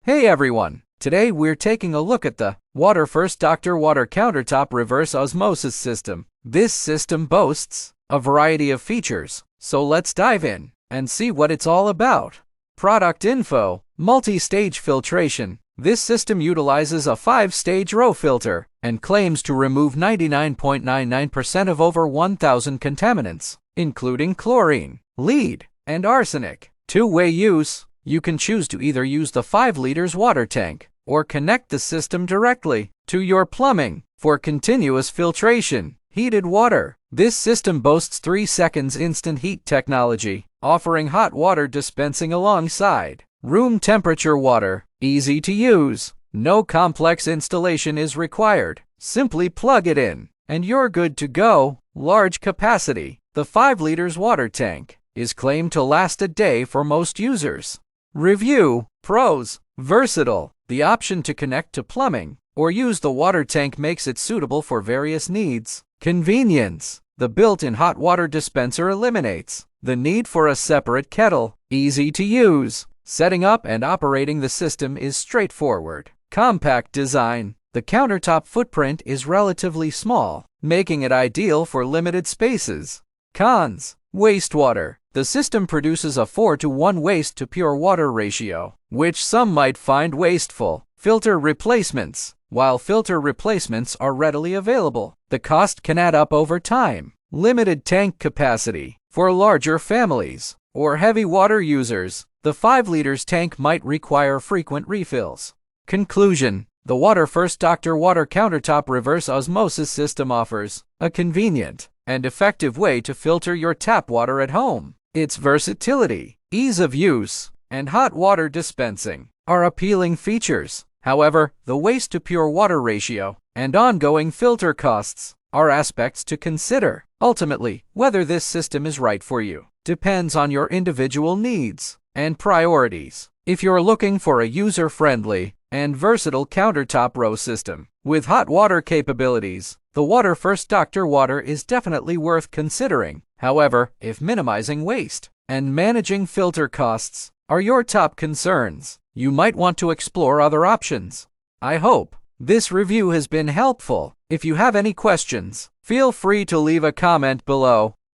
Hey everyone! Today we're taking a look at the WaterFirst Dr. Water Countertop Reverse Osmosis System. This system boasts a variety of features, so let's dive in and see what it's all about. Product info: multi-stage filtration. This system utilizes a 5-stage RO filter and claims to remove 99.99% of over 1,000 contaminants, including chlorine, lead, and arsenic. Two-way use: you can choose to either use the 5 liters water tank or connect the system directly to your plumbing for continuous filtration. Heated water: this system boasts 3 seconds instant heat technology, offering hot water dispensing alongside room temperature water. Easy to use. No complex installation is required. Simply plug it in and you're good to go. Large capacity: the 5 liters water tank is claimed to last a day for most users. Review: pros: versatile. The option to connect to plumbing or use the water tank makes it suitable for various needs. Convenience: the built-in hot water dispenser eliminates the need for a separate kettle. Easy to use. Setting up and operating the system is straightforward. Compact design: the countertop footprint is relatively small, making it ideal for limited spaces. Cons: wastewater: the system produces a 4:1 waste to pure water ratio, which some might find wasteful. Filter replacements: while filter replacements are readily available, the cost can add up over time. Limited tank capacity: for larger families or heavy water users, the 5 liters tank might require frequent refills. Conclusion: the WaterFirst Dr. Water Countertop Reverse Osmosis System offers a convenient and effective way to filter your tap water at home. Its versatility, ease of use, and hot water dispensing are appealing features. However, the waste-to-pure water ratio and ongoing filter costs are aspects to consider. Ultimately, whether this system is right for you depends on your individual needs and priorities. If you're looking for a user-friendly and versatile countertop RO system with hot water capabilities, the WaterFirst Dr. Water is definitely worth considering. However, if minimizing waste and managing filter costs are your top concerns, you might want to explore other options. I hope this review has been helpful. If you have any questions, feel free to leave a comment below.